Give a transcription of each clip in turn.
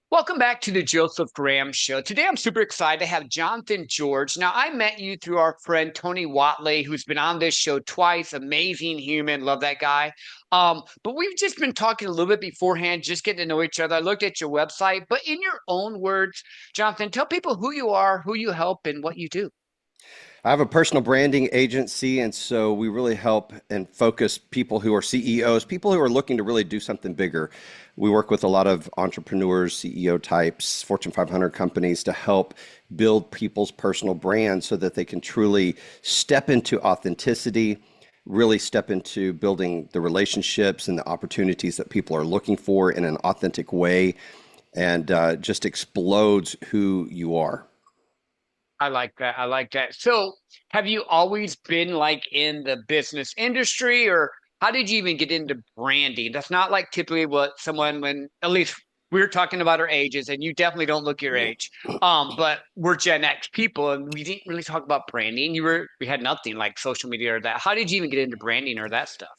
Welcome back to the Joseph Graham Show. Today, I'm super excited to have Jonathan George. Now, I met you through our friend Tony Watley, who's been on this show twice. Amazing human, love that guy. But we've just been talking a little bit beforehand, just getting to know each other. I looked at your website, but in your own words, Jonathan, tell people who you are, who you help, and what you do. I have a personal branding agency, and so we really help and focus people who are CEOs, people who are looking to really do something bigger. We work with a lot of entrepreneurs, CEO types, Fortune 500 companies to help build people's personal brands so that they can truly step into authenticity, really step into building the relationships and the opportunities that people are looking for in an authentic way, and just explodes who you are. I like that. I like that. So, have you always been like in the business industry, or how did you even get into branding? That's not like typically what someone, when at least we're talking about our ages, and you definitely don't look your age. But we're Gen X people, and we didn't really talk about branding. We had nothing like social media or that. How did you even get into branding or that stuff?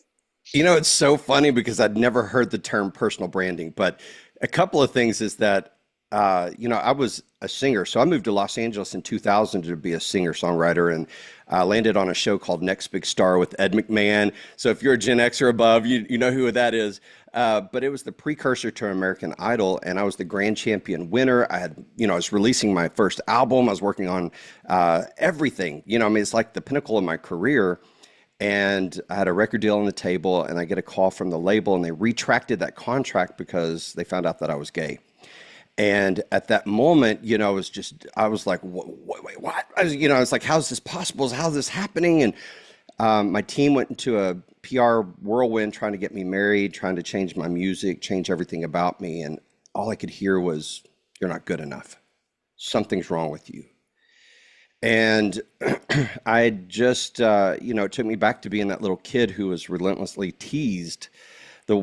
You know, it's so funny because I'd never heard the term personal branding, but a couple of things is that, I was a singer. So I moved to Los Angeles in 2000 to be a singer-songwriter and landed on a show called Next Big Star with Ed McMahon. So if you're a Gen X or above, you know who that is. But it was the precursor to American Idol, and I was the grand champion winner. I was releasing my first album. I was working on everything. I mean, it's like the pinnacle of my career. And I had a record deal on the table, and I get a call from the label, and they retracted that contract because they found out that I was gay. And at that moment, I was like, wait, what? It's like, how's this possible? How's this happening? And my team went into a PR whirlwind trying to get me married, trying to change my music, change everything about me. And all I could hear was, you're not good enough. Something's wrong with you. And I just, it took me back to being that little kid who was relentlessly teased for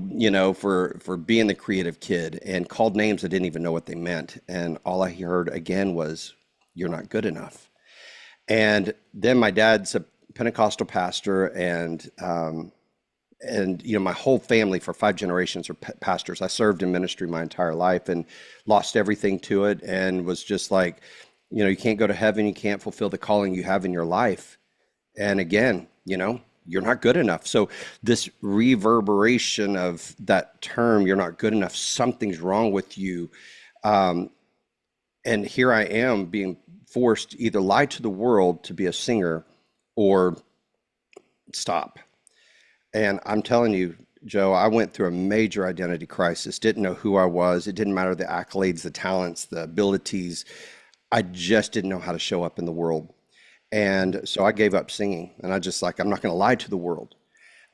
being the creative kid and called names I didn't even know what they meant. And all I heard again was, you're not good enough. And then my dad's a Pentecostal pastor, and my whole family for 5 generations are pastors. I served in ministry my entire life and lost everything to it, and was just like, you can't go to heaven, you can't fulfill the calling you have in your life. And again, you're not good enough. So this reverberation of that term, you're not good enough, something's wrong with you. And here I am being forced to either lie to the world to be a singer or stop. And I'm telling you, Joe, I went through a major identity crisis, didn't know who I was. It didn't matter the accolades, the talents, the abilities. I just didn't know how to show up in the world. And so I gave up singing, and I'm not going to lie to the world.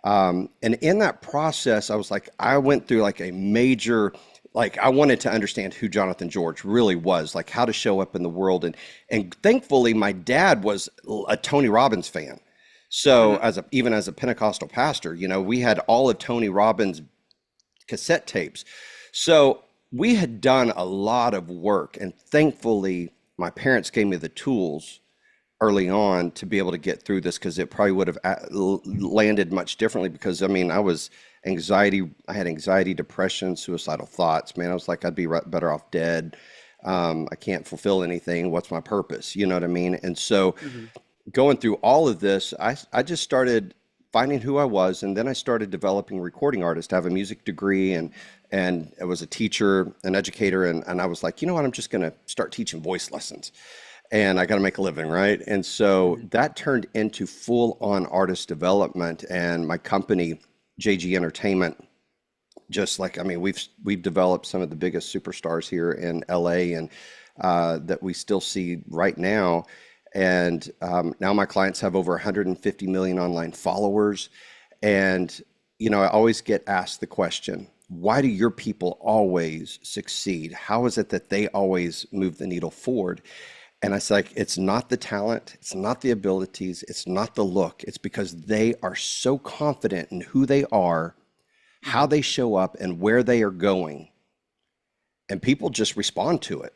And in that process, I went through like a major, I wanted to understand who Jonathan George really was, like how to show up in the world. And thankfully, my dad was a Tony Robbins fan. So even as a Pentecostal pastor, we had all of Tony Robbins cassette tapes. So we had done a lot of work, and thankfully, my parents gave me the tools early on to be able to get through this, because it probably would have landed much differently, because I mean, I had anxiety, depression, suicidal thoughts. Man, I was like, I'd be better off dead. I can't fulfill anything. What's my purpose? You know what I mean? And so Mhm. going through all of this, I just started finding who I was, and then I started developing recording artists. I have a music degree, and I was a teacher, an educator, and I was like, you know what, I'm just going to start teaching voice lessons, and I got to make a living, right? And so Mhm. that turned into full-on artist development, and my company, JG Entertainment, just like, I mean, we've developed some of the biggest superstars here in LA, and that we still see right now. And now my clients have over 150 million online followers. And, I always get asked the question, why do your people always succeed? How is it that they always move the needle forward? And I say, like, it's not the talent, it's not the abilities, it's not the look. It's because they are so confident in who they are, how Mhm. they show up, and where they are going. And people just respond to it.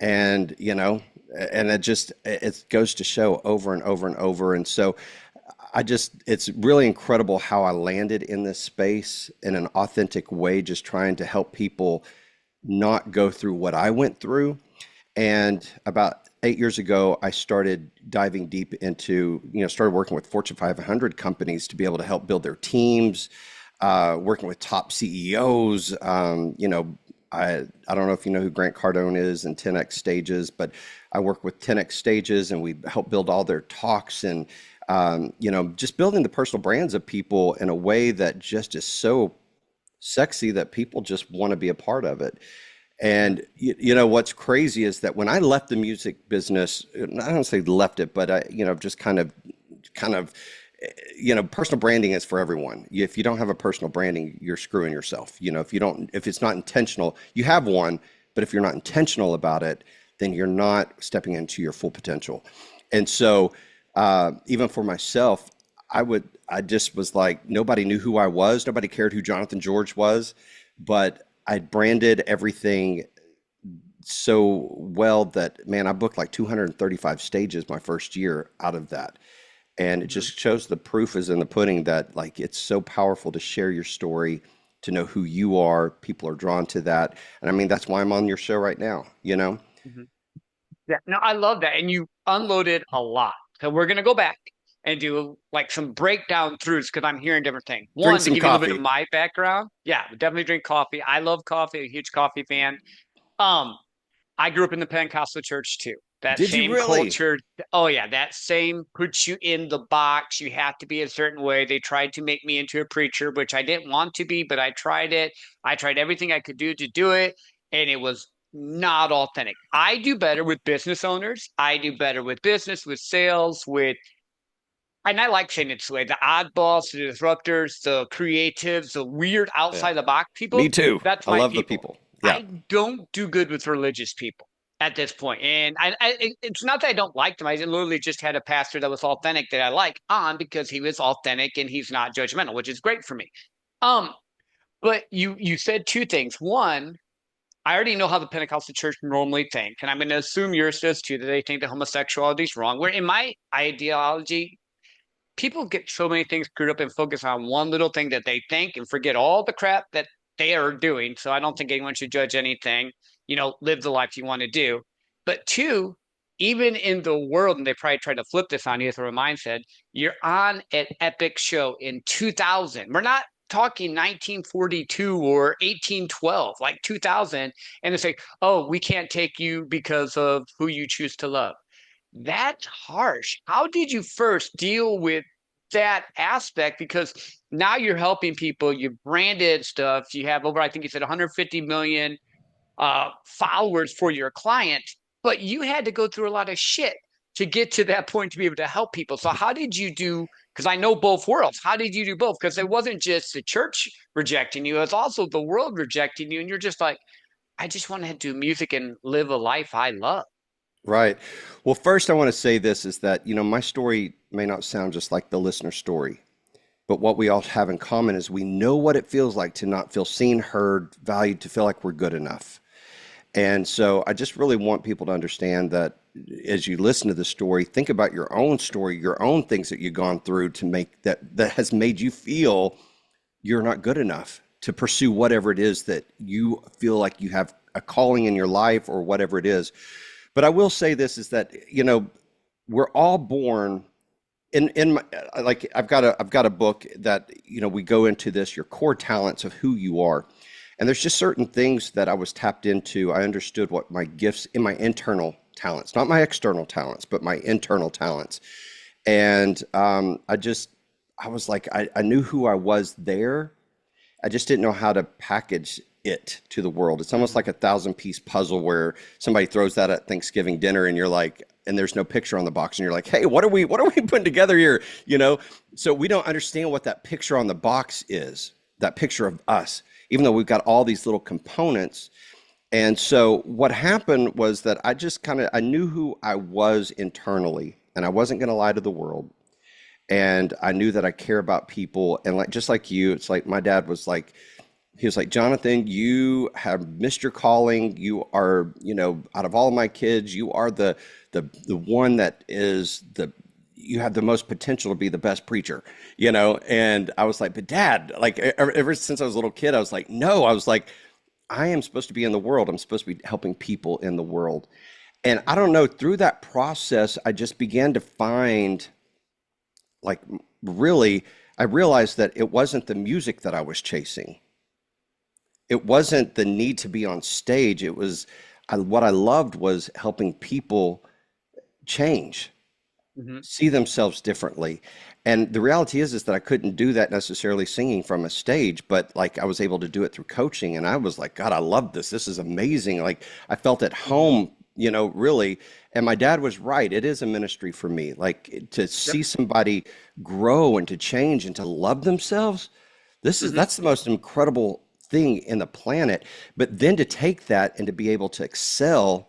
And it goes to show over and over and over. And so it's really incredible how I landed in this space in an authentic way, just trying to help people not go through what I went through. And about 8 years ago, I started diving deep into, started working with Fortune 500 companies to be able to help build their teams, working with top CEOs. I don't know if you know who Grant Cardone is and 10X Stages, but I work with 10X Stages and we help build all their talks and, just building the personal brands of people in a way that just is so sexy that people just want to be a part of it. And what's crazy is that when I left the music business, I don't say left it, but I, just kind of, personal branding is for everyone. If you don't have a personal branding, you're screwing yourself. If it's not intentional, you have one, but if you're not intentional about it, then you're not stepping into your full potential. And so, even for myself, I just was like, nobody knew who I was. Nobody cared who Jonathan George was, but I branded everything so well that, man, I booked like 235 stages my first year out of that. And it just shows the proof is in the pudding that like it's so powerful to share your story, to know who you are. People are drawn to that. And I mean, that's why I'm on your show right now, Mm-hmm. Yeah, no, I love that. And you unloaded a lot. So we're going to go back and do like some breakdown throughs because I'm hearing different things. Drink One, to some give you a little bit of coffee. my background. Yeah, definitely drink coffee. I love coffee, a huge coffee fan. Um, I grew up in the Pentecostal church too. That Did you same really? culture. Oh yeah, that same puts you in the box. You have to be a certain way. They tried to make me into a preacher, which I didn't want to be, but I tried it. I tried everything I could do to do it, and it was not authentic. I do better with business owners. I do better with business, with sales, with and I like saying it this way, the oddballs, the disruptors, the creatives, the weird Yeah. outside the box Me people. too. That's I my love the people. people. Yeah. I don't do good with religious people at this point. And it's not that I don't like them. I literally just had a pastor that was authentic that I like on because he was authentic and he's not judgmental, which is great for me. Um, but you said two things. One, I already know how the Pentecostal church normally think, and I'm going to assume yours does too, that they think that homosexuality is wrong. Where in my ideology, people get so many things screwed up and focus on one little thing that they think and forget all the crap that they are doing. So I don't think anyone should judge anything. Live the life you want to do. But two, even in the world, and they probably try to flip this on you through a mindset, you're on an epic show in 2000. We're not talking 1942 or 1812, like 2000. And they say, oh, we can't take you because of who you choose to love. That's harsh. How did you first deal with that aspect? Because now you're helping people, you've branded stuff, you have over, I think you said 150 million followers for your client, but you had to go through a lot of shit to get to that point to be able to help people. So how did you do? Because I know both worlds. How did you do both? Because it wasn't just the church rejecting you, it's also the world rejecting you. And you're just like, I just want to do music and live a life I love. Right. Well, first, I want to say this is that, my story may not sound just like the listener story, but what we all have in common is we know what it feels like to not feel seen, heard, valued, to feel like we're good enough. And so I just really want people to understand that as you listen to the story, think about your own story, your own things that you've gone through to make that has made you feel you're not good enough to pursue whatever it is that you feel like you have a calling in your life or whatever it is. But I will say this is that, we're all born in my, like I've got a book that, we go into this, your core talents of who you are. And there's just certain things that I was tapped into. I understood what my gifts in my internal talents, not my external talents, but my internal talents. And I was like, I knew who I was there. I just didn't know how to package it to the world. It's almost Mm-hmm. like a 1,000-piece puzzle where somebody throws that at Thanksgiving dinner and you're like, and there's no picture on the box and you're like, hey, what are we putting together here? So we don't understand what that picture on the box is, that picture of us, even though we've got all these little components. And so what happened was that I knew who I was internally and I wasn't going to lie to the world. And I knew that I care about people. And like, just like you, it's like my dad was like, he was like, Jonathan, you have missed your calling. You are, out of all of my kids, you are the one that is you have the most potential to be the best preacher, And I was like, but Dad, like ever since I was a little kid, I was like, no, I was like, I am supposed to be in the world. I'm supposed to be helping people in the world. And I don't know, through that process, I just began to find, like, really, I realized that it wasn't the music that I was chasing. It wasn't the need to be on stage. It was, what I loved was helping people change, Hmm. see themselves differently. And the reality is that I couldn't do that necessarily singing from a stage, but like I was able to do it through coaching. And I was like, God, I love this. This is amazing. Like I felt at Hmm. home, really. And my dad was right. It is a ministry for me. Like to Yep. see somebody grow and to change and to love themselves. Hmm. That's the most incredible thing in the planet. But then to take that and to be able to excel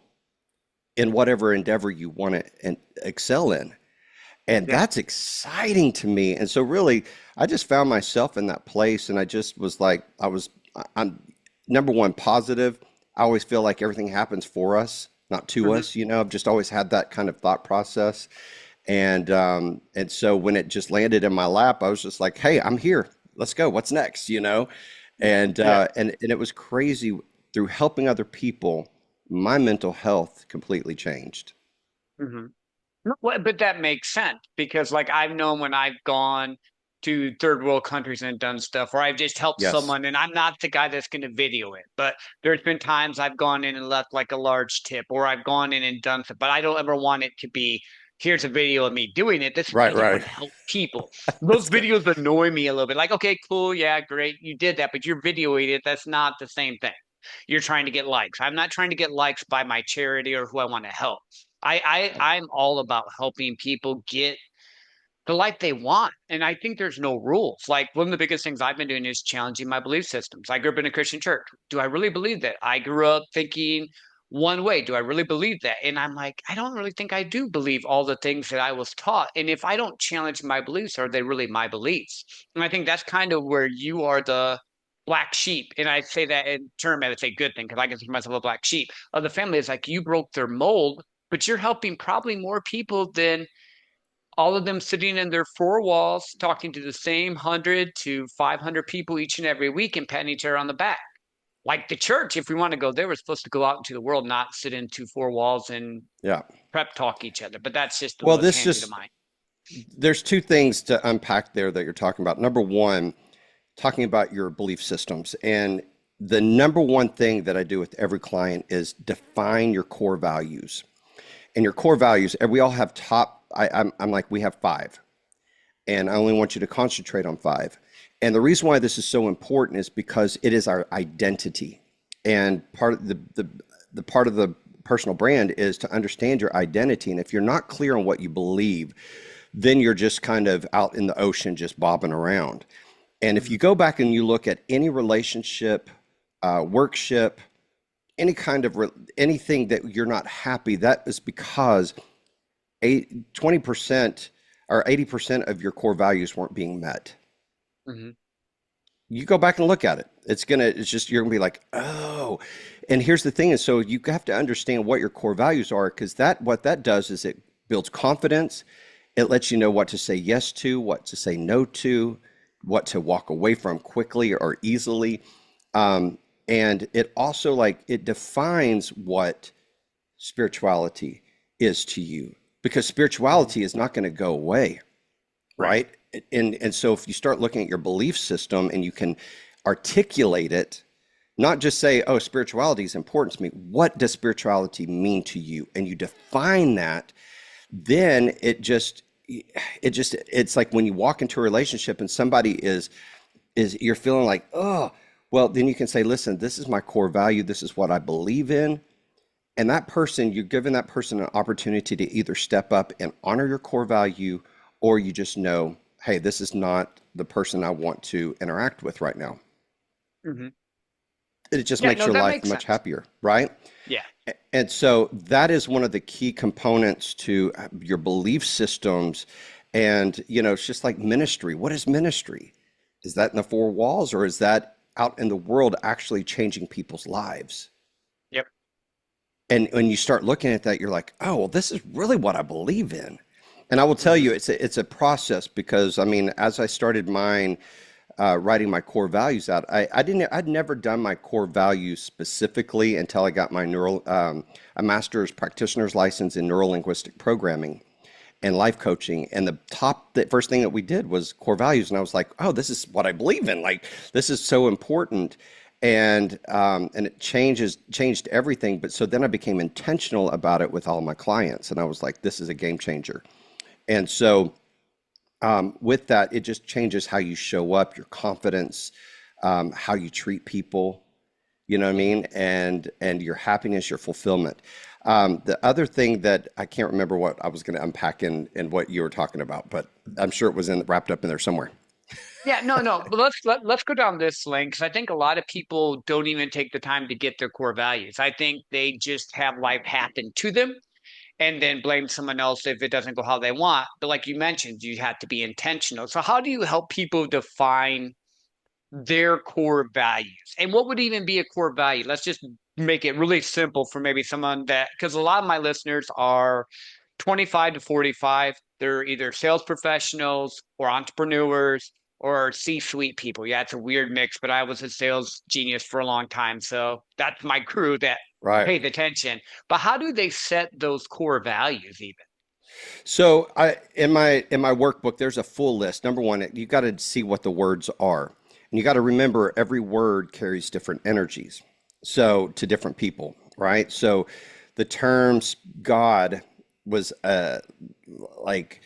in whatever endeavor you want to excel in. And Yeah. that's exciting to me. And so really, I just found myself in that place and I just was like, I'm number one, positive. I always feel like everything happens for us, not to Hmm. us. I've just always had that kind of thought process. And so when it just landed in my lap, I was just like, hey, I'm here. Let's go. What's next? And Yeah. and it was crazy through helping other people, my mental health completely changed. Hmm. No, well, but that makes sense because, like, I've known when I've gone to third world countries and done stuff, or I've just helped Yes. someone, and I'm not the guy that's going to video it, but there's been times I've gone in and left like a large tip, or I've gone in and done stuff, but I don't ever want it to be, here's a video of me doing it. This Right, video right. would help people. That's Those good. videos annoy me a little bit. Like, okay, cool, yeah, great, you did that, but you're videoing it. That's not the same thing. You're trying to get likes. I'm not trying to get likes by my charity or who I want to help. I'm all about helping people get the life they want. And I think there's no rules. Like one of the biggest things I've been doing is challenging my belief systems. I grew up in a Christian church. Do I really believe that? I grew up thinking one way. Do I really believe that? And I'm like, I don't really think I do believe all the things that I was taught. And if I don't challenge my beliefs, are they really my beliefs? And I think that's kind of where you are the black sheep. And I say that in term as a good thing because I consider myself a black sheep of the family. Is like you broke their mold, but you're helping probably more people than all of them sitting in their four walls, talking to the same 100 to 500 people each and every week and patting each other on the back. Like the church, if we want to go there, we're supposed to go out into the world, not sit into four walls and Yeah. prep talk each other. But that's just a Well, little this tangent of just mine. there's two things to unpack there that you're talking about. Number one, talking about your belief systems. And the number one thing that I do with every client is define your core values. And your core values, and we all have I'm like, we have five. And I only want you to concentrate on five. And the reason why this is so important is because it is our identity. And part of the part of the personal brand is to understand your identity. And if you're not clear on what you believe, then you're just kind of out in the ocean, just bobbing around. And if Mhm. you go back and you look at any relationship, workship, any kind of anything that you're not happy, that is because 20% or 80% of your core values weren't being met. Mhm. You go back and look at it. It's just, you're gonna be like, oh. And here's the thing is, so you have to understand what your core values are, because what that does is it builds confidence. It lets you know what to say yes to, what to say no to, what to walk away from quickly or easily. Um, and it also, like, it defines what spirituality is to you, because Mhm. spirituality is not going to go away, Right. right? And so if you start looking at your belief system and you can articulate it, not just say, oh, spirituality is important to me. What does spirituality mean to you? And you define that, then it's like when you walk into a relationship and somebody is you're feeling like, oh, well, then you can say, listen, this is my core value. This is what I believe in. And that person, you're giving that person an opportunity to either step up and honor your core value, or you just know, hey, this is not the person I want to interact with right now. Mhm. It just Yeah, makes no, your that life makes much sense. happier, right? Yeah. And so that is one of the key components to your belief systems. And, it's just like ministry. What is ministry? Is that in the four walls, or is that out in the world actually changing people's lives? Yep. And when you start looking at that, you're like, oh, well, this is really what I believe in. And I will tell Mhm. you, it's a process, because I mean, as I started mine, writing my core values out, I'd never done my core values specifically until I got my a master's practitioner's license in neurolinguistic programming and life coaching. And the first thing that we did was core values. And I was like, oh, this is what I believe in. Like, this is so important. And it changed everything. But so then I became intentional about it with all my clients. And I was like, this is a game changer. And so with that, it just changes how you show up, your confidence, how you treat people, you know what I mean? And your happiness, your fulfillment. The other thing that I can't remember what I was going to unpack in what you were talking about, but I'm sure it was wrapped up in there somewhere. Yeah, no, no. But let's go down this lane because I think a lot of people don't even take the time to get their core values. I think they just have life happen to them and then blame someone else if it doesn't go how they want. But like you mentioned, you have to be intentional. So how do you help people define their core values? And what would even be a core value? Let's just make it really simple for maybe someone that, because a lot of my listeners are 25 to 45. They're either sales professionals or entrepreneurs or C-suite people. Yeah, it's a weird mix, but I was a sales genius for a long time. So that's my crew that Right. pays attention. But how do they set those core values even? So I in my workbook, there's a full list. Number one, you got to see what the words are, and you got to remember every word carries different energies. So to different people, right? So the terms God was like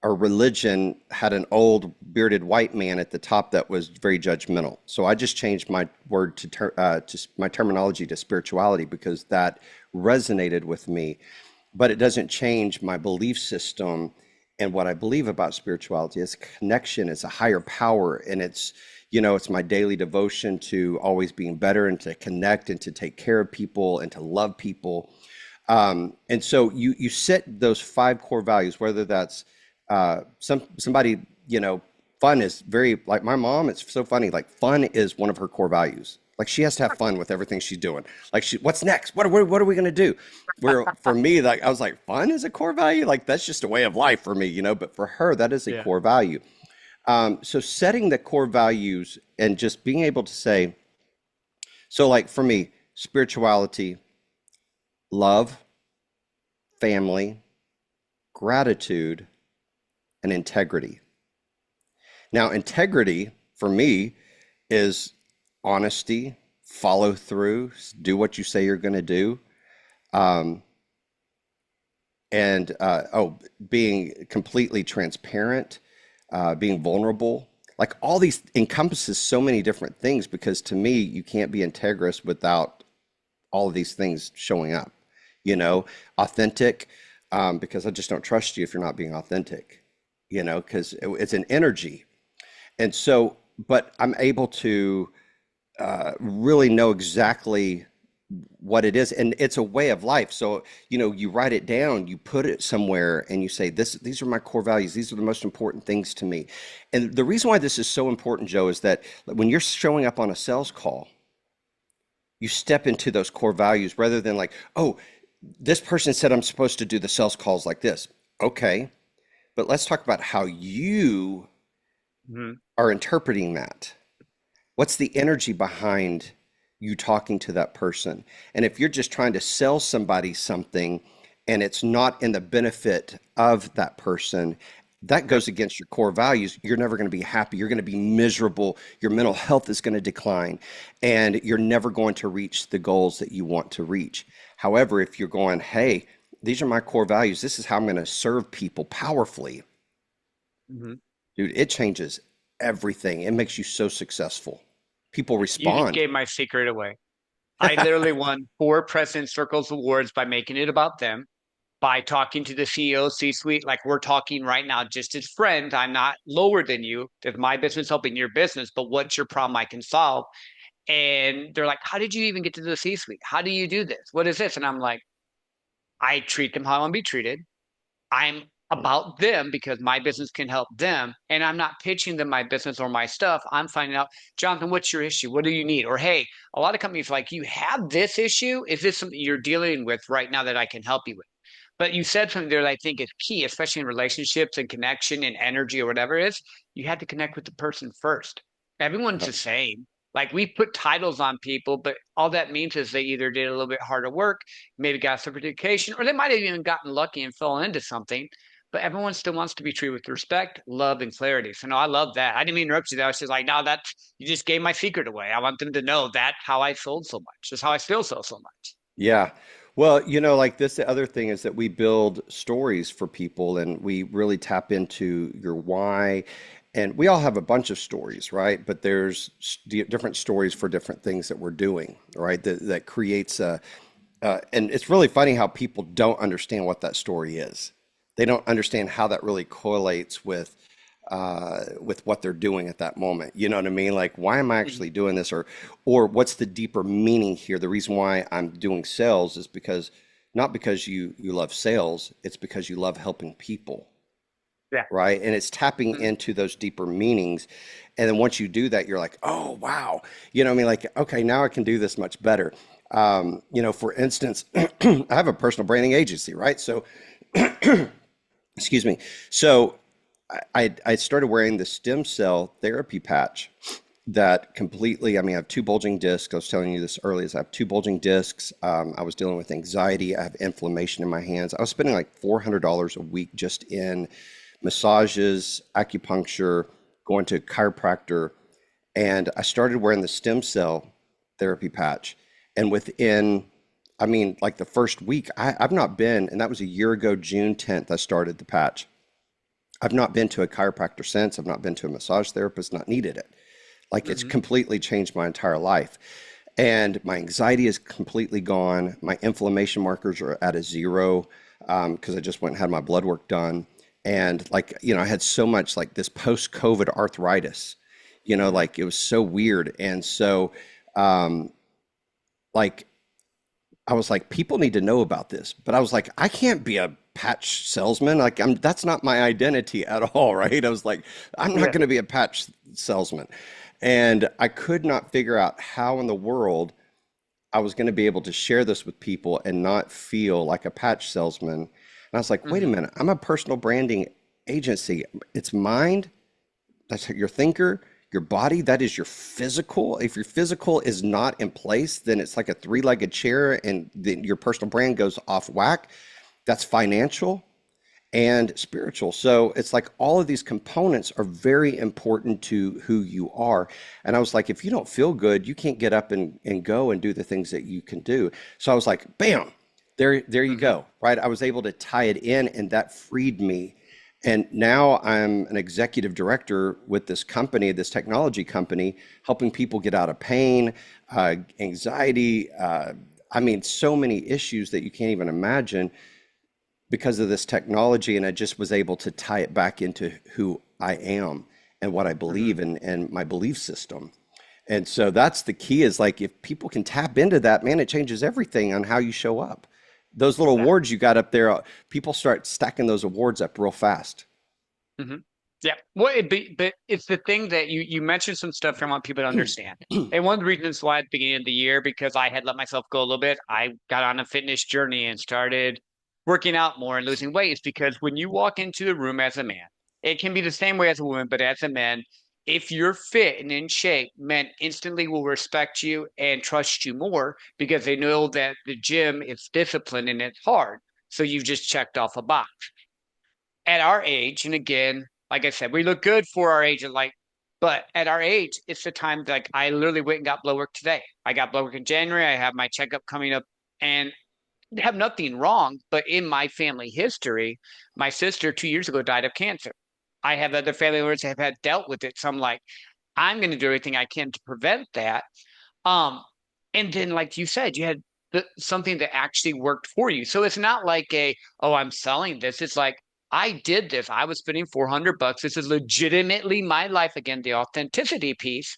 our religion had an old bearded white man at the top that was very judgmental. So I just changed my word to my terminology to spirituality because that resonated with me. But it doesn't change my belief system and what I believe about spirituality. It's connection, it's a higher power, and it's my daily devotion to always being better and to connect and to take care of people and to love people. And so you set those five core values, whether that's somebody, fun is very, like my mom, it's so funny. Like fun is one of her core values. Like she has to have fun with everything she's doing. Like what's next? What are we going to do? Where for me, like I was like, fun is a core value. Like that's just a way of life for me, but for her, that is a Yeah. core value. So setting the core values and just being able to say, so like for me, spirituality, love, family, gratitude, and integrity. Now, integrity for me is honesty, follow through, do what you say you're going to do, um, and being completely transparent, being vulnerable. Like all these encompasses so many different things because to me, you can't be integrous without all of these things showing up. Authentic, because I just don't trust you if you're not being authentic. Because it's an energy. And so, but I'm able to really know exactly what it is, and it's a way of life. So, you write it down, you put it somewhere, and you say, these are my core values. These are the most important things to me. And the reason why this is so important, Joe, is that when you're showing up on a sales call, you step into those core values rather than like, oh, this person said I'm supposed to do the sales calls like this. Okay, but let's talk about how you Mhm. are interpreting that. What's the energy behind you talking to that person? And if you're just trying to sell somebody something and it's not in the benefit of that person, that Yep. goes against your core values. You're never going to be happy. You're going to be miserable. Your mental health is going to decline, and you're never going to reach the goals that you want to reach. However, if you're going, hey, these are my core values, this is how I'm going to serve people powerfully, Mhm. dude, it changes everything. It makes you so successful. People You just respond. gave my secret away. I literally won 4 President Circles awards by making it about them, by talking to the CEO, C-suite, like we're talking right now, just as friends. I'm not lower than you. There's my business helping your business, but what's your problem I can solve? And they're like, how did you even get to the C-suite? How do you do this? What is this? And I'm like, I treat them how I want to be treated. I'm about them because my business can help them. And I'm not pitching them my business or my stuff. I'm finding out, Jonathan, what's your issue? What do you need? Or, hey, a lot of companies like, you have this issue. Is this something you're dealing with right now that I can help you with? But you said something there that I think is key, especially in relationships and connection and energy or whatever it is. You had to connect with the person first. Everyone's the same. Like we put titles on people, but all that means is they either did a little bit harder work, maybe got certification, or they might have even gotten lucky and fell into something. But everyone still wants to be treated with respect, love, and clarity. So no, I love that. I didn't mean to interrupt you there. I was just like, no, that's you just gave my secret away. I want them to know that how I sold so much. That's how I still sell so much. Yeah. Well, like this, the other thing is that we build stories for people and we really tap into your why. And we all have a bunch of stories, right? But there's different stories for different things that we're doing, right? That creates and it's really funny how people don't understand what that story is. They don't understand how that really correlates with what they're doing at that moment. You know what I mean? Like, why am I Mhm. actually doing this, or what's the deeper meaning here? The reason why I'm doing sales is because not because you love sales, it's because you love helping people, Yeah. right? And it's tapping Mhm. into those deeper meanings. And then once you do that, you're like, oh wow, you know what I mean? Like, okay, now I can do this much better. For instance, I have a personal branding agency, right? So, excuse me. So I started wearing the stem cell therapy patch that completely, I mean, I have two bulging discs. I was telling you this earlier, is I have two bulging discs. I was dealing with anxiety. I have inflammation in my hands. I was spending like $400 a week just in massages, acupuncture, going to a chiropractor. And I started wearing the stem cell therapy patch. And within, I mean, like the first week, I've not been, and that was a year ago, June 10th, I started the patch. I've not been to a chiropractor since. I've not been to a massage therapist, not needed it. Like it's Mhm. completely changed my entire life. And my anxiety is completely gone. My inflammation markers are at a zero because I just went and had my blood work done. And like, I had so much like this post-COVID arthritis, Mhm. like it was so weird. And so, like, I was like, people need to know about this. But I was like, I can't be a patch salesman. Like, that's not my identity at all, right? I was like, I'm not Yeah. going to be a patch salesman. And I could not figure out how in the world I was going to be able to share this with people and not feel like a patch salesman. And I was like, wait a Mhm. minute, I'm a personal branding agency. It's mind, that's your thinker, your body, that is your physical. If your physical is not in place, then it's like a three-legged chair and then your personal brand goes off whack. That's financial and spiritual. So it's like all of these components are very important to who you are. And I was like, if you don't feel good, you can't get up and go and do the things that you can do. So I was like, bam, there you Mhm. go. Right. I was able to tie it in and that freed me. And now I'm an executive director with this company, this technology company, helping people get out of pain, anxiety. I mean, so many issues that you can't even imagine because of this technology, and I just was able to tie it back into who I am and what I Mhm. believe in and my belief system. And so that's the key is like if people can tap into that, man, it changes everything on how you show up. Those little Yeah. awards you got up there, people start stacking those awards up real fast. Mhm. Yeah. Well, but it's the thing that you mentioned some stuff I want people to understand. And one of the reasons why at the beginning of the year, because I had let myself go a little bit, I got on a fitness journey and started working out more and losing weight. Is because when you walk into the room as a man, it can be the same way as a woman, but as a man, if you're fit and in shape, men instantly will respect you and trust you more because they know that the gym is disciplined and it's hard. So you've just checked off a box at our age, and again, like I said, we look good for our age, and like, but at our age, it's the time like I literally went and got blood work today. I got blood work in January. I have my checkup coming up, and have nothing wrong. But in my family history, my sister 2 years ago died of cancer. I have other family members that have had dealt with it, so I'm like, I'm going to do everything I can to prevent that. Um, and then, like you said, you had something that actually worked for you. So it's not like oh, I'm selling this. It's like, I did this. I was spending $400. This is legitimately my life again, the authenticity piece.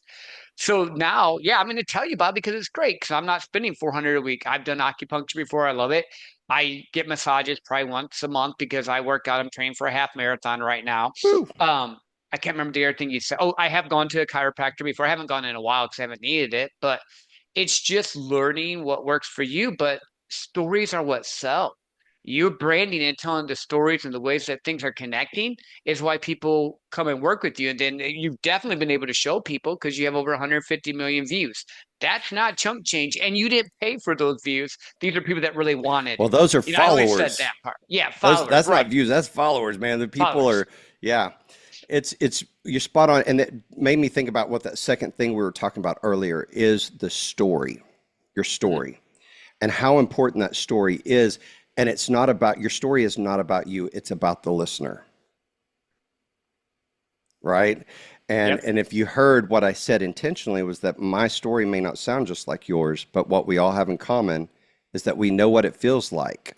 So now, yeah, I'm going to tell you about it because it's great because I'm not spending 400 a week. I've done acupuncture before. I love it. I get massages probably once a month because I work out. I'm training for a half marathon right now. Woo. Um, I can't remember the other thing you said. Oh, I have gone to a chiropractor before. I haven't gone in a while because I haven't needed it, but it's just learning what works for you. But stories are what sell. you branding and telling the stories and the ways that things are connecting is why people come and work with you. And then you've definitely been able to show people because you have over 150 million views. That's not chump change. And you didn't pay for those views. These are people that really wanted Well, it. those are I always said followers. that part. Yeah, Those followers, that's right. not views, that's followers, man. The people Followers. are, yeah. It's you're spot on, and it made me think about what that second thing we were talking about earlier is the story, your Mhm. story, and how important that story is. And it's not about your story is not about you, it's about the listener, right? Yep. And if you heard what I said intentionally was that my story may not sound just like yours, but what we all have in common is that we know what it feels like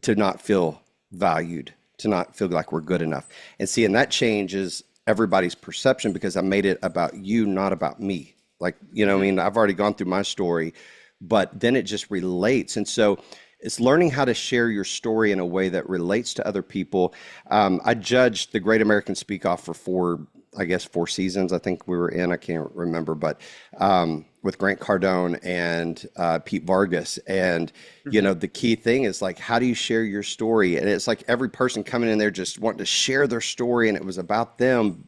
to not feel valued, to not feel like we're good enough. And see, and that changes everybody's perception because I made it about you, not about me. Like, you know, what I Hmm. mean, I've already gone through my story, but then it just relates. And so it's learning how to share your story in a way that relates to other people. I judged the Great American Speak Off for I guess, 4 seasons. I think we were in. I can't remember, but with Grant Cardone and Pete Vargas, and you Hmm. know, the key thing is like, how do you share your story? And it's like every person coming in there just wanting to share their story, and it was about them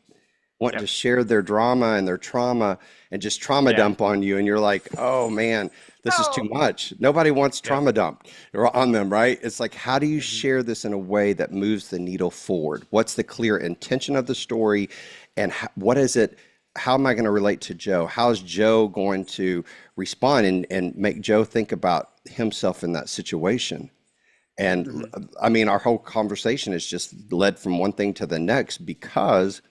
wanting to Yep. share their drama and their trauma and just trauma Yeah. dump on you. And you're like, oh man, this is too No. much. Nobody wants Yep. trauma dumped on them, right? It's like, how do you Hmm. share this in a way that moves the needle forward? What's the clear intention of the story? And what is it? How am I going to relate to Joe? How is Joe going to respond and make Joe think about himself in that situation? And Hmm. I mean, our whole conversation is just led from one thing to the next because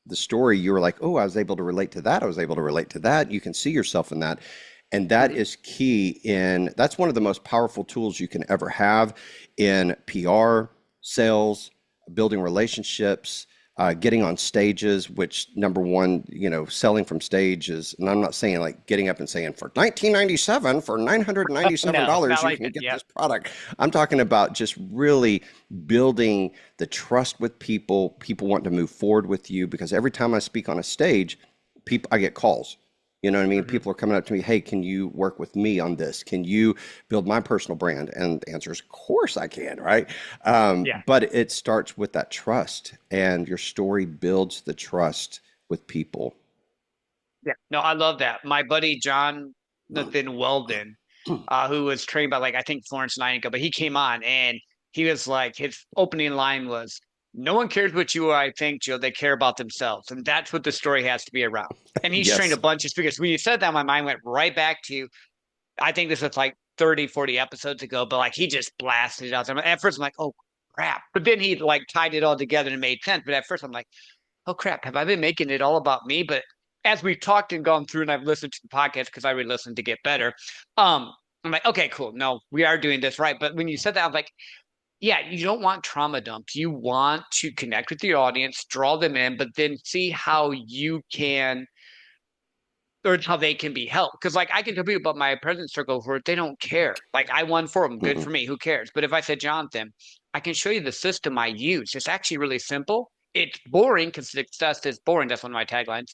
the story, you were like, oh, I was able to relate to that. I was able to relate to that. You can see yourself in that. And that Hmm. is key that's one of the most powerful tools you can ever have in PR, sales, building relationships, getting on stages, which number one, you know, selling from stage is, and I'm not saying like getting up and saying for 1997, for No, not $997, you like can that. get Yep. this product. I'm talking about just really building the trust with people, people want to move forward with you because every time I speak on a stage, people, I get calls. You know what I mean? Hmm. People are coming up to me, hey, can you work with me on this? Can you build my personal brand? And the answer is, of course I can, right? Yeah. But it starts with that trust, and your story builds the trust with people. Yeah. No, I love that. My buddy John Nathan Weldon, who was trained by like I think Florence Nightingale, but he came on and he was like his opening line was, "No one cares what you or I think, Joe. They care about themselves," and that's what the story has to be around. And he's trained a Yes. bunch of speakers. When you said that, my mind went right back to I think this was like 30, 40 episodes ago, but like he just blasted it out there. At first, I'm like, oh crap, but then he like tied it all together and made sense. But at first, I'm like, oh crap, have I been making it all about me? But as we've talked and gone through and I've listened to the podcast because I re-listened to get better, um, I'm like, okay, cool. No, we are doing this right. But when you said that, I was like, yeah, you don't want trauma dumps. You want to connect with your audience, draw them in, but then see how you can or how they can be helped. Because like I can tell people about my present circle where they don't care. Like I won for them, good Mm-mm. for me. Who cares? But if I said, Jonathan, I can show you the system I use. It's actually really simple. It's boring because success is boring. That's one of my taglines.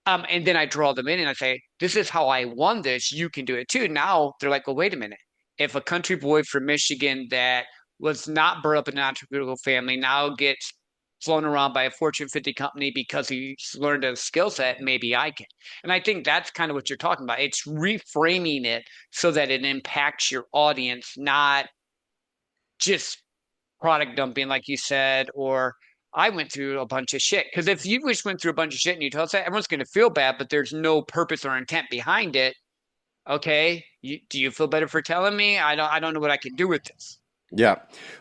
And then I draw them in and I say, this is how I won this. You can do it too. Now they're like, well, wait a minute. If a country boy from Michigan that was not brought up in an entrepreneurial family now gets flown around by a Fortune 50 company because he's learned a skill set, maybe I can. And I think that's kind of what you're talking about. It's reframing it so that it impacts your audience, not just product dumping, like you said, or I went through a bunch of shit. Because if you just went through a bunch of shit and you tell us that, everyone's going to feel bad, but there's no purpose or intent behind it. Okay, do you feel better for telling me? I don't know what I can do with this. Yeah.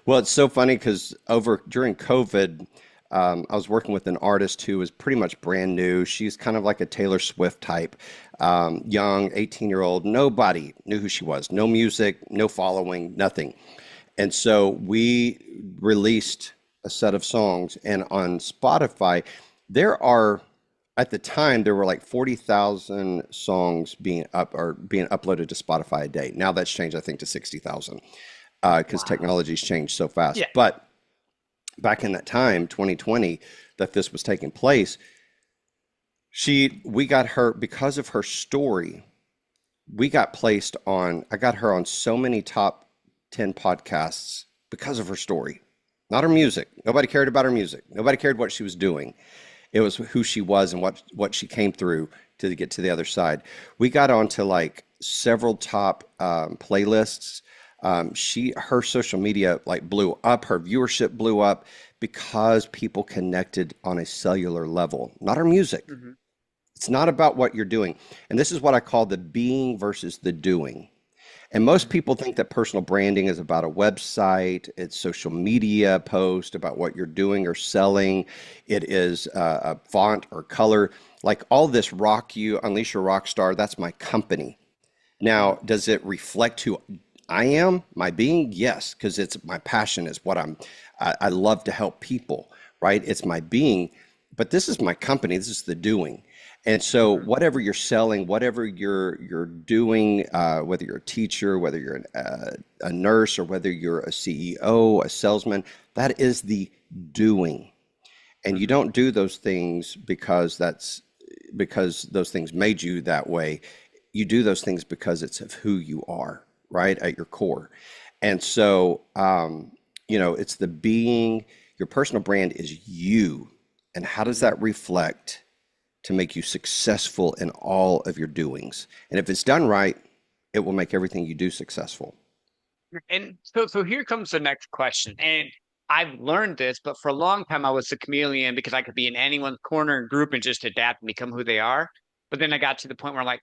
Well, it's so funny because over during COVID, I was working with an artist who was pretty much brand new. She's kind of like a Taylor Swift type, young, 18-year-old. Nobody knew who she was. No music, no following, nothing. And so we released a set of songs, and on Spotify, there are at the time there were like 40,000 songs being up or being uploaded to Spotify a day. Now that's changed, I think, to 60,000 because Wow. technology's changed so Yeah. fast. But back in that time, 2020, that this was taking place, we got her because of her story. We got placed on. I got her on so many top 10 podcasts because of her story, not her music. Nobody cared about her music. Nobody cared what she was doing. It was who she was and what she came through to get to the other side. We got onto like several top playlists. Her social media like blew up. Her viewership blew up because people connected on a cellular level, not her music. Hmm. It's not about what you're doing. And this is what I call the being versus the doing. And most Hmm. people think that personal branding is about a website, it's social media post about what you're doing or selling. It is a font or color. Like all this rock you, unleash your rock star, that's my company. Hmm. Now, does it reflect who I am, my being? Yes, because it's my passion, is what I love to help people, right? It's my being, but this is my company, this is the doing. And so Hmm. whatever you're selling, whatever you're doing, whether you're a teacher, whether you're a nurse, or whether you're a CEO, a salesman, that is the doing. And you Hmm. don't do those things because those things made you that way. You do those things because it's of who you are, right, at your core. And so, it's the being. Your personal brand is you. And how does Hmm. that reflect to make you successful in all of your doings? And if it's done right, it will make everything you do successful. And so here comes the next question. And I've learned this, but for a long time I was a chameleon because I could be in anyone's corner and group and just adapt and become who they are. But then I got to the point where I'm like,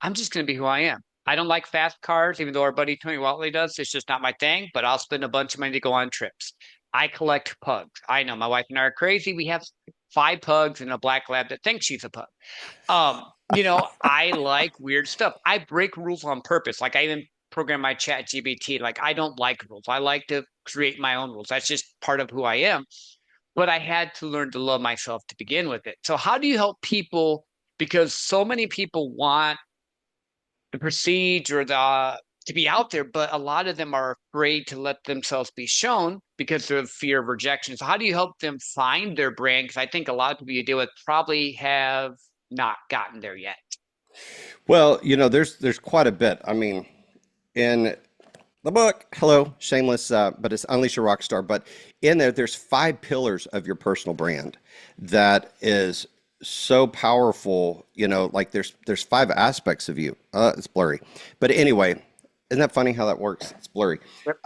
I'm just going to be who I am. I don't like fast cars, even though our buddy Tony Watley does. It's just not my thing, but I'll spend a bunch of money to go on trips. I collect pugs. I know my wife and I are crazy. We have 5 pugs and a black lab that thinks she's a pug. I like weird stuff. I break rules on purpose. Like I even program my chat GBT. Like I don't like rules. I like to create my own rules. That's just part of who I am. But I had to learn to love myself to begin with it. So how do you help people? Because so many people want the prestige or the to be out there, but a lot of them are afraid to let themselves be shown because of fear of rejection. So how do you help them find their brand? Because I think a lot of people you deal with probably have not gotten there yet. Well, there's quite a bit. I mean, in the book, hello, shameless, but it's Unleash Your Rockstar. But in there's 5 pillars of your personal brand that is so powerful. Like there's 5 aspects of you. It's blurry, but anyway, isn't that funny how that works? It's blurry. Yep.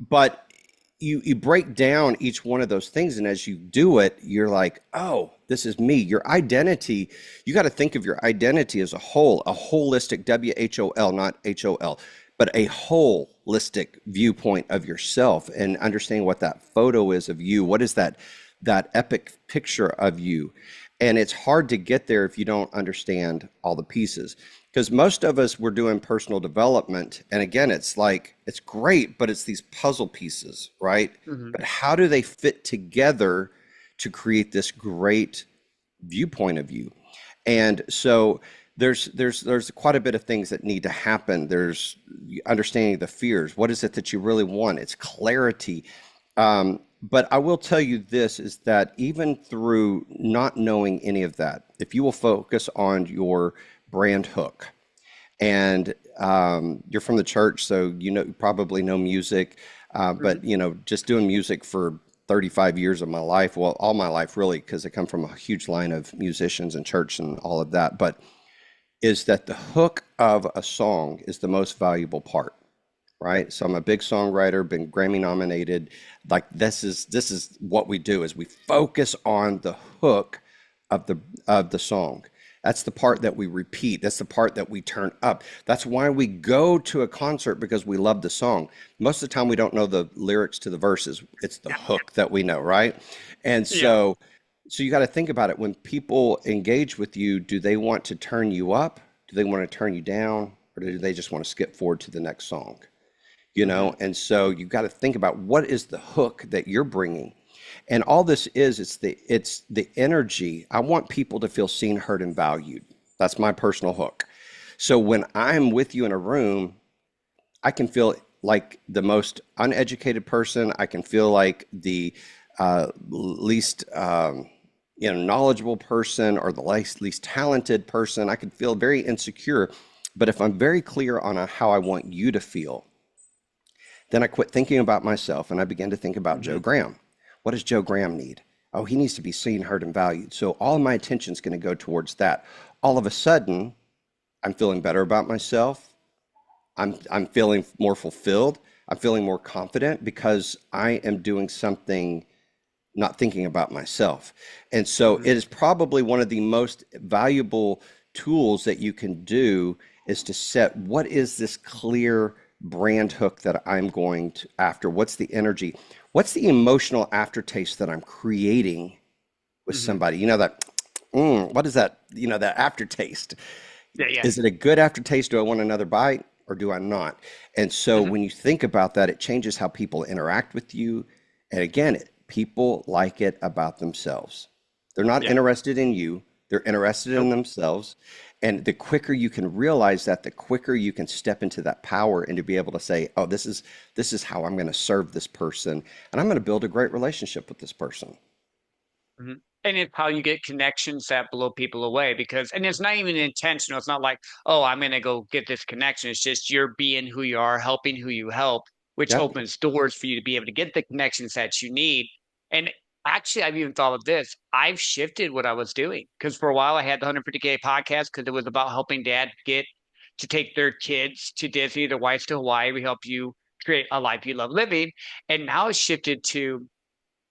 But you break down each one of those things, and as you do it, you're like, oh, this is me. Your identity, you got to think of your identity as a whole, a holistic, WHOL, not HOL, but a holistic viewpoint of yourself, and understanding what that photo is of you. What is that epic picture of you? And it's hard to get there if you don't understand all the pieces. Because most of us, we're doing personal development. And again, it's like, it's great, but it's these puzzle pieces, right? Hmm. But how do they fit together to create this great viewpoint of you? And so there's quite a bit of things that need to happen. There's understanding the fears. What is it that you really want? It's clarity. But I will tell you this is that even through not knowing any of that, if you will focus on your brand hook, and you're from the church, so you probably know music, Hmm. but just doing music for 35 years of my life, well, all my life really, because I come from a huge line of musicians and church and all of that, but is that the hook of a song is the most valuable part, right? So I'm a big songwriter, been Grammy nominated. Like this is what we do is we focus on the hook of the song. That's the part that we repeat. That's the part that we turn up. That's why we go to a concert, because we love the song. Most of the time we don't know the lyrics to the verses. It's the hook that we know, right? And Yeah. so you got to think about it. When people engage with you, do they want to turn you up? Do they want to turn you down? Or do they just want to skip forward to the next song? Hmm. And so you've got to think about what is the hook that you're bringing. And all this is, it's the energy. I want people to feel seen, heard, and valued. That's my personal hook. So when I'm with you in a room, I can feel like the most uneducated person. I can feel like the least knowledgeable person, or the least talented person. I can feel very insecure. But if I'm very clear on how I want you to feel, Then I quit thinking about myself and I began to think about Joe Hmm. Graham. What does Joe Graham need? Oh, he needs to be seen, heard, and valued. So all of my attention is going to go towards that. All of a sudden, I'm feeling better about myself. I'm feeling more fulfilled. I'm feeling more confident because I am doing something, not thinking about myself. And so Hmm. it is probably one of the most valuable tools that you can do is to set what is this clear brand hook that I'm going to after? What's the energy? What's the emotional aftertaste that I'm creating with Hmm. somebody? That, what is that? That aftertaste. Yeah, yeah. Is it a good aftertaste? Do I want another bite or do I not? And so Hmm. when you think about that, it changes how people interact with you. And again, people like it about themselves. They're not Yeah. interested in you, they're interested in Nope. themselves. And the quicker you can realize that, the quicker you can step into that power and to be able to say, oh, this is how I'm going to serve this person and I'm going to build a great relationship with this person. Hmm. And it's how you get connections that blow people away because, and it's not even intentional. It's not like, oh, I'm going to go get this connection. It's just you're being who you are, helping who you help, which Yep. opens doors for you to be able to get the connections that you need. And actually, I've even thought of this. I've shifted what I was doing because for a while I had the 150K podcast because it was about helping dad get to take their kids to Disney, their wives to Hawaii. We help you create a life you love living. And now it's shifted to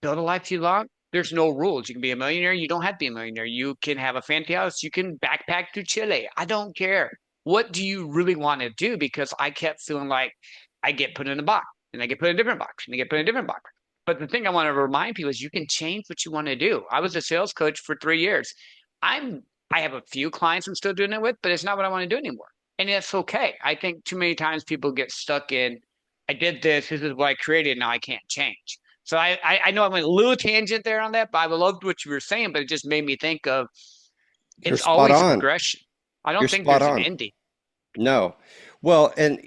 build a life you love. There's no rules. You can be a millionaire. You don't have to be a millionaire. You can have a fancy house. You can backpack to Chile. I don't care. What do you really want to do? Because I kept feeling like I get put in a box and I get put in a different box and I get put in a different box. But the thing I want to remind people is you can change what you want to do. I was a sales coach for 3 years. I'm I have a few clients I'm still doing it with, but it's not what I want to do anymore. And it's okay. I think too many times people get stuck in, I did this, this is what I created, now I can't change. So I know I went a little tangent there on that, but I loved what you were saying, but it just made me think of You're it's spot always a on. progression. I You're don't think spot there's an on. ending. No. Well, and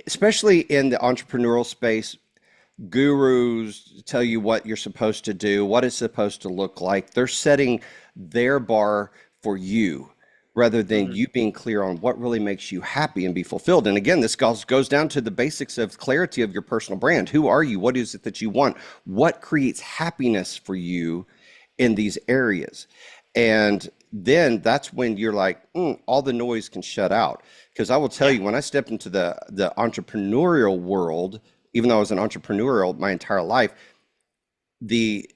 especially in the entrepreneurial space, gurus tell you what you're supposed to do, what it's supposed to look like. They're setting their bar for you rather than Hmm. you being clear on what really makes you happy and be fulfilled. And again, this goes down to the basics of clarity of your personal brand. Who are you? What is it that you want? What creates happiness for you in these areas? And then that's when you're like, all the noise can shut out. Because I will tell Yeah. you, when I stepped into the entrepreneurial world, even though I was an entrepreneurial my entire life, the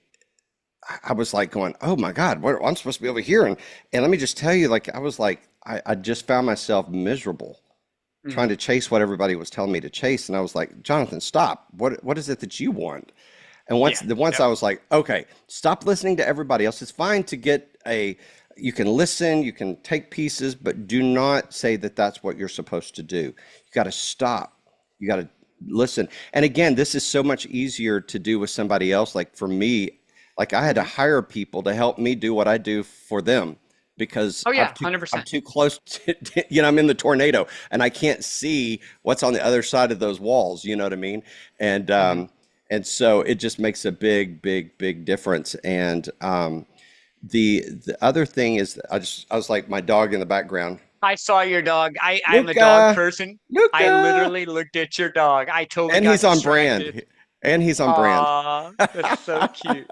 I was like going, oh my God, what I'm supposed to be over here. And let me just tell you, like I was like, I just found myself miserable trying Hmm. to chase what everybody was telling me to chase. And I was like, Jonathan, stop. What is it that you want? And Yeah. once Yep. I was like, okay, stop listening to everybody else. It's fine to get you can listen, you can take pieces, but do not say that that's what you're supposed to do. You got to stop. You got to listen. And again, this is so much easier to do with somebody else. Like for me, like I had to Hmm. hire people to help me do what I do for them because Oh I'm yeah, too I'm 100%. too close to, I'm in the tornado and I can't see what's on the other side of those walls, you know what I mean? And Hmm. and so it just makes a big, big, big difference. And the other thing is, I was like my dog in the background, I saw your dog. I'm a dog Luca, person. I Luca, literally looked at your dog. I totally and got he's on distracted. brand, and he's on brand. Aw, that's so cute.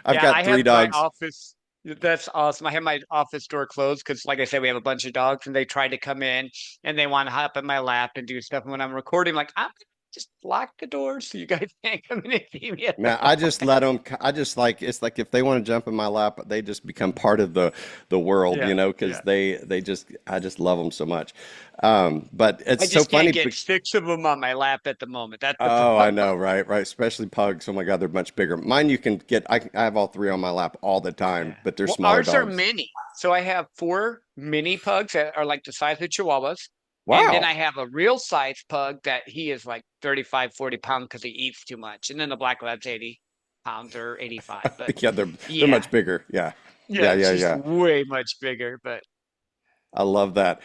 I've Yeah, got I three have my dogs. office. That's awesome. I have my office door closed because, like I said, we have a bunch of dogs, and they try to come in and they want to hop in my lap and do stuff. And when I'm recording, I'm like, I'm gonna just lock the door so you guys can't come in and see me at the Man, I just moment. let them. I just like it's like if they want to jump in my lap, they just become part of the world, Yeah, because yeah. they just I just love them so much. But it's I so just can't funny. get six of them on my lap at the moment. That's the Oh, I problem. know, right, right. Especially pugs. Oh my God, they're much bigger. Mine, you can get. I have all three on my lap all the Yeah. time, but they're Well, smaller ours are dogs. mini. So I have four mini pugs that are like the size of chihuahuas. And then Wow. I have a real size pug that he is like 35, 40 pounds because he eats too much. And then the black lab's 80 pounds or 85. But Yeah, they're yeah, much bigger. Yeah, yeah, yeah, it's yeah, just yeah. way much bigger. But I love that.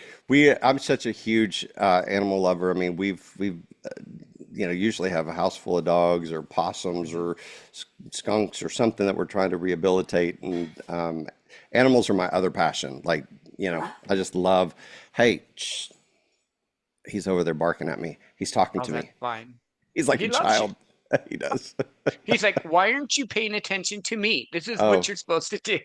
I'm such a huge animal lover. I mean, we've usually have a house full of dogs or possums mhm. or skunks or something that we're trying to rehabilitate. And animals are my other passion. Like, I just love, hey, shh, he's over there barking at me. He's talking Oh, to that's me. fine. He's like He a loves you. child. He does. He's like, why aren't you paying attention to me? This is what Oh, you're supposed to do.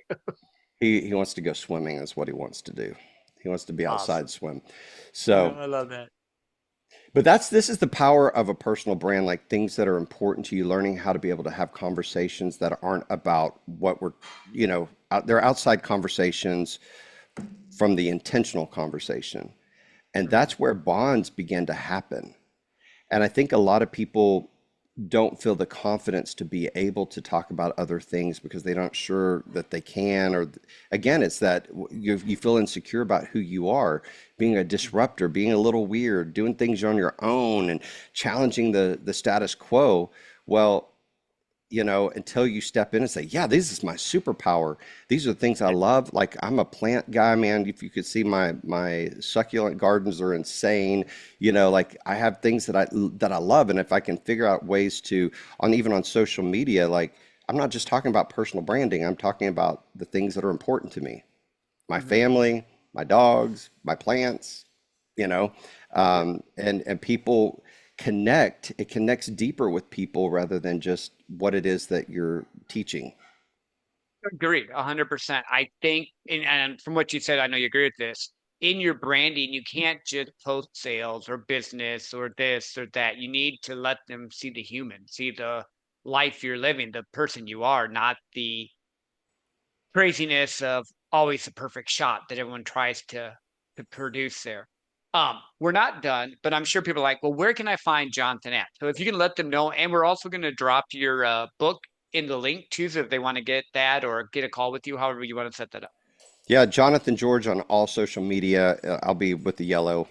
he wants to go swimming is what he wants to do. He wants to be outside Awesome. swim. No, So, I love that. but this is the power of a personal brand, like things that are important to you, learning how to be able to have conversations that aren't about what we're, they're outside conversations from the intentional conversation. And Mhm. that's where bonds begin to happen. And I think a lot of people don't feel the confidence to be able to talk about other things because they're not sure that they can. Or again, it's that you feel insecure about who you are, being a Mhm. disruptor, being a little weird, doing things on your own, and challenging the status quo. Well, until you step in and say, yeah, this is my superpower. These are the things I Yeah. love. Like I'm a plant guy, man. If you could see my succulent gardens are insane. Like I have things that I love. And if I can figure out ways to even on social media, like I'm not just talking about personal branding, I'm talking about the things that are important to me. My Mhm. family, my dogs, my plants, you know, Yeah. and people connect. It connects deeper with people rather than just what it is that you're teaching. Agreed, 100%. I think, and from what you said, I know you agree with this. In your branding, you can't just post sales or business or this or that. You need to let them see the human, see the life you're living, the person you are, not the craziness of always a perfect shot that everyone tries to produce there. We're not done, but I'm sure people are like, well, where can I find Jonathan at? So if you can let them know, and we're also going to drop your book in the link too, so if they want to get that or get a call with you, however you want to set that up. Yeah, Jonathan George on all social media. I'll be with the yellow,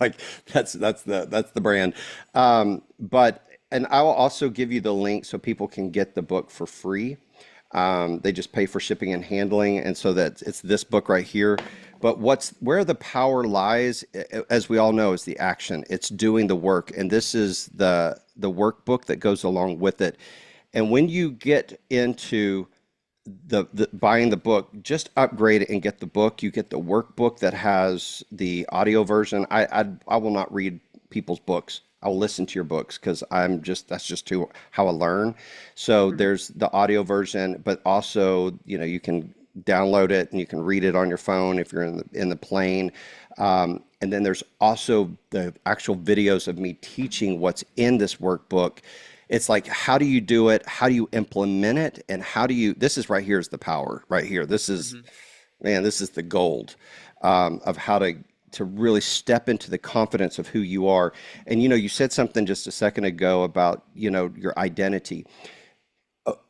like that's the brand. But and I will also give you the link so people can get the book for free. They just pay for shipping and handling, and so that it's this book right here. But where the power lies, as we all know, is the action. It's doing the work, and this is the workbook that goes along with it. And when you get into the buying the book, just upgrade it and get the book. You get the workbook that has the audio version. I will not read people's books. I'll listen to your books because that's just how I learn. So Mhm. there's the audio version, but also you can download it and you can read it on your phone if you're in the plane. And then there's also the actual videos of me teaching what's in this workbook. It's like, how do you do it? How do you implement it? And this is right here is the power right here. Mhm. This is the gold of how to really step into the confidence of who you are. And you said something just a second ago about, your identity.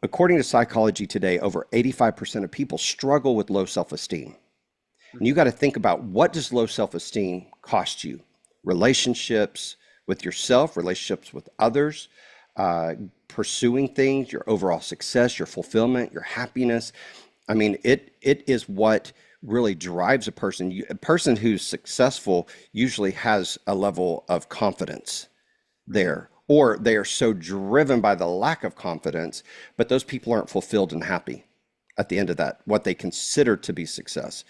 According to Psychology Today, over 85% of people struggle with low self-esteem. And you Mhm. got to think about, what does low self-esteem cost you? Relationships with yourself, relationships with others, uh, pursuing things, your overall success, your fulfillment, your happiness. I mean, it is what really drives a person. A person who's successful usually has a level of confidence Mhm. there, or they are so driven by the lack of confidence, but those people aren't fulfilled and happy at the end of that, what they consider to be success.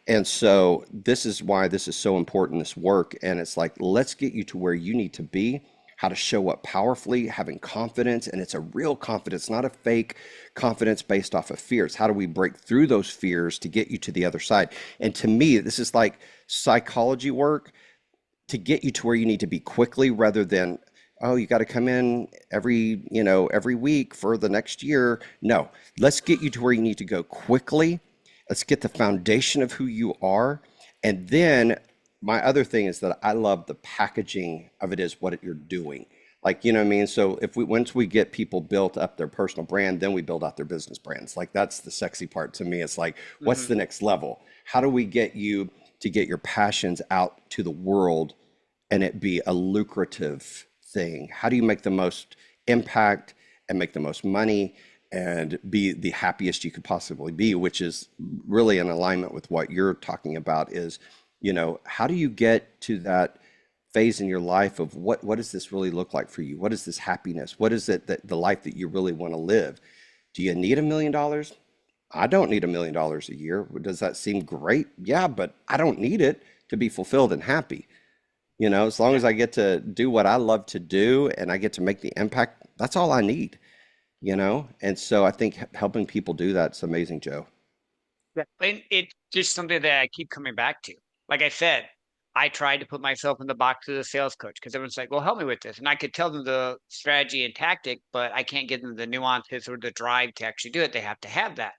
And so this is why this is so important, this work. And it's like, let's get you to where you need to be, how to show up powerfully, having confidence. And it's a real confidence, not a fake confidence based off of fears. How do we break through those fears to get you to the other side? And to me, this is like psychology work to get you to where you need to be quickly rather than, oh, you got to come in every week for the next year. No, let's get you to where you need to go quickly. Let's get the foundation of who you are. And then my other thing is that I love the packaging of it, is what you're doing. Like, you know what I mean? So if once we get people built up their personal brand, then we build out their business brands. Like that's the sexy part to me. It's like, what's Mhm. the next level? How do we get you to get your passions out to the world and it be a lucrative thing? How do you make the most impact and make the most money and be the happiest you could possibly be, which is really in alignment with what you're talking about is, how do you get to that phase in your life of what does this really look like for you? What is this happiness? What is it that the life that you really want to live? Do you need $1 million? I don't need $1 million a year. Does that seem great? Yeah, but I don't need it to be fulfilled and happy. You know, as long Yeah. as I get to do what I love to do and I get to make the impact, that's all I need, you know? And so I think helping people do that's amazing, Joe. Yeah. And it's just something that I keep coming back to. Like I said, I tried to put myself in the box of the sales coach because everyone's like, well, help me with this. And I could tell them the strategy and tactic, but I can't give them the nuances or the drive to actually do it. They have to have that.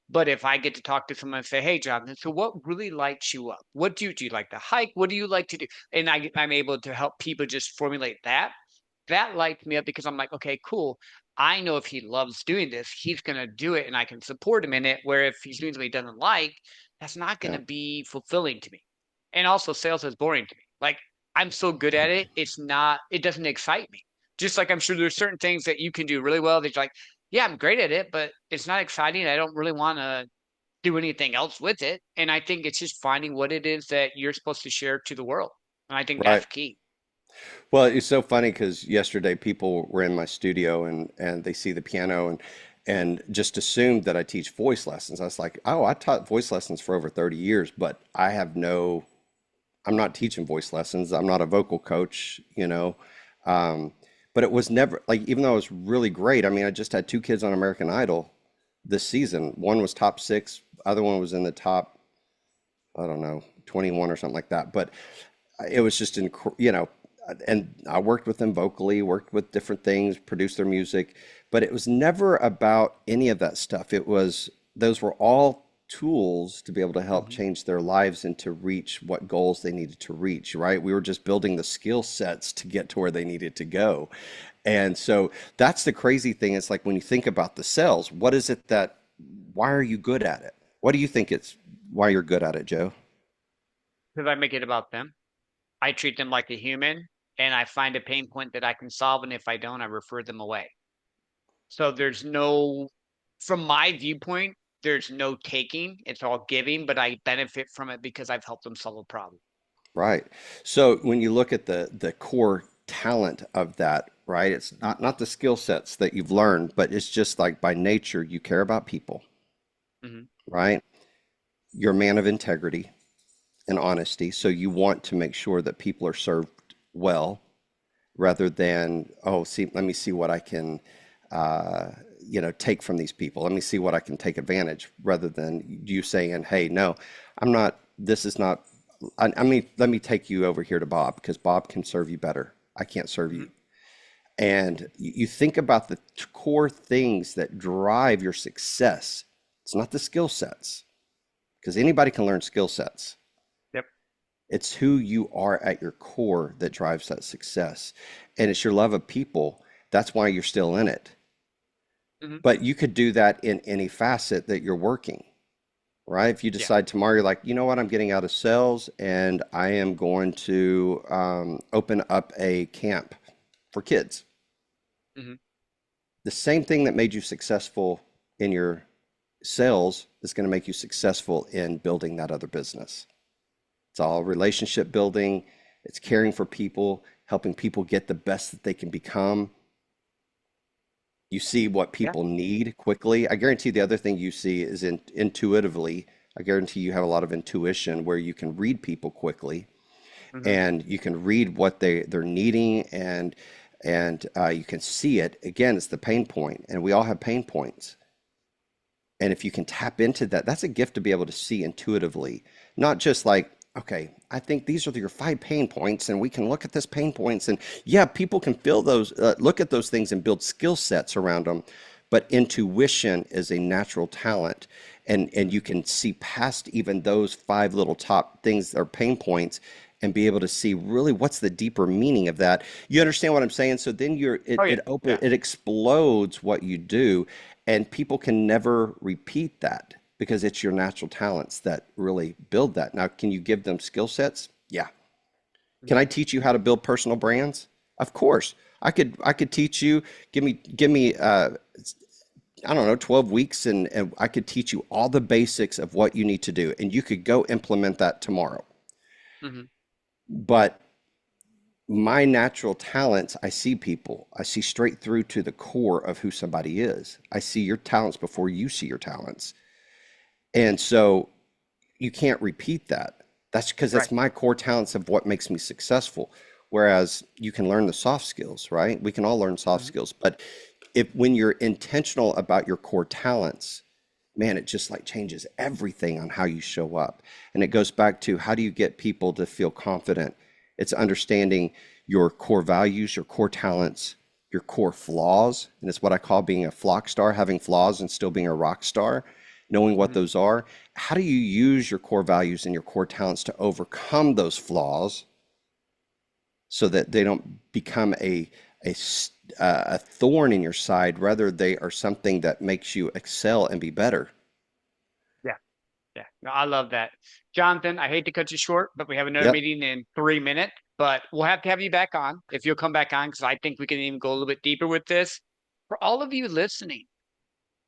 But if I get to talk to someone and say, hey, Jonathan, so what really lights you up? What do you like to hike? What do you like to do? And I'm able to help people just formulate that. That lights me up because I'm like, okay, cool. I know if he loves doing this, he's going to do it and I can support him in it. Where if he's doing something he doesn't like, that's not going Yeah. to be fulfilling to me. And also, sales is boring to me. Like, I'm so good at it, it doesn't excite me. Just like I'm sure there's certain things that you can do really well that you're like, yeah, I'm great at it, but it's not exciting. I don't really want to do anything else with it. And I think it's just finding what it is that you're supposed to share to the world. And I think Right. that's key. Well, it's so funny because yesterday people were in my studio and they see the piano and just assumed that I teach voice lessons. I was like, oh, I taught voice lessons for over 30 years, but I'm not teaching voice lessons. I'm not a vocal coach, you know. Um, but it was never like, even though it was really great. I mean, I just had two kids on American Idol this season. One was top six, other one was in the top, I don't know, 21 or something like that. But it was just you know, and I worked with them vocally, worked with different things, produced their music, but it was never about any of that stuff. Those were all tools to be able to help Hmm. change their lives and to reach what goals they needed to reach, right? We were just building the skill sets to get to where they needed to go. And so that's the crazy thing. It's like when you think about the sales, what is it that, why are you good at it? What do you think it's why you're good at it, Joe? Because I make it about them. I treat them like a human and I find a pain point that I can solve. And if I don't, I refer them away. So from my viewpoint, there's no taking. It's all giving, but I benefit from it because I've helped them solve a problem. Right. So when you look at the core talent of that, right? It's not the skill sets that you've learned, but it's just like by nature you care about people, Hmm. right? You're a man of integrity and honesty, so you want to make sure that people are served well rather than, oh, see, let me see what I can uh, take from these people. Let me see what I can take advantage rather than you saying, hey, no, I'm not, this is not, I mean, let me take you over here to Bob because Bob can serve you better. I can't serve you. Hmm. And you think about the core things that drive your success. It's not the skill sets because anybody can learn skill sets. Yep. It's who you are at your core that drives that success. And it's your love of people. That's why you're still in it. Hmm. But you could do that in any facet that you're working, right? If you Yeah. decide tomorrow, you're like, you know what, I'm getting out of sales and I am going to open up a camp for kids. Hmm. The same thing that made you successful in your sales is going to make you successful in building that other business. It's all relationship building, it's caring for people, helping people get the best that they can become. You see what Yeah. people need quickly. I guarantee the other thing you see is intuitively. I guarantee you have a lot of intuition where you can read people quickly Hmm. and you can read what they're needing and you can see it. Again, it's the pain point, and we all have pain points. And if you can tap into that, that's a gift to be able to see intuitively, not just like, okay, I think these are your five pain points, and we can look at this pain points. And yeah, people can feel those, look at those things and build skill sets around them. But intuition is a natural talent. And you can see past even those five little top things or pain points and be able to see really what's the deeper meaning of that. You understand what I'm saying? So then Oh yeah. Yeah. it explodes what you do, and people can never repeat that because it's your natural talents that really build that. Now, can you give them skill sets? Yeah. Can Hmm. I teach you how to build personal brands? Of course. I could teach you, give me I don't know, 12 weeks and I could teach you all the basics of what you need to do and you could go implement that tomorrow. Hmm. But my natural talents, I see people. I see straight through to the core of who somebody is. I see your talents before you see your talents. And so you can't repeat that. That's because Right. that's my core talents of what makes me successful. Whereas you can learn the soft skills, right? We can all learn soft Mhm. skills, but if when you're intentional about your core talents, man, it just like changes everything on how you show up. And it goes back to how do you get people to feel confident? It's understanding your core values, your core talents, your core flaws. And it's what I call being a flock star, having flaws and still being a rock star, knowing what Mhm. those are. How do you use your core values and your core talents to overcome those flaws so that they don't become a thorn in your side, rather they are something that makes you excel and be better. Yeah. Yeah. No, I love that. Jonathan, I hate to cut you short, but we have another Yep. meeting in 3 minutes. But we'll have to have you back on if you'll come back on because I think we can even go a little bit deeper with this. For all of you listening,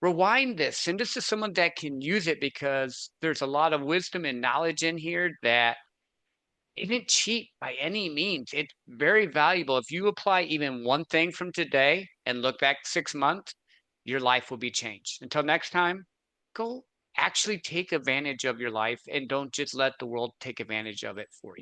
rewind this, send this to someone that can use it because there's a lot of wisdom and knowledge in here that isn't cheap by any means. It's very valuable. If you apply even one thing from today and look back 6 months, your life will be changed. Until next time, go actually take advantage of your life and don't just let the world take advantage of it for you.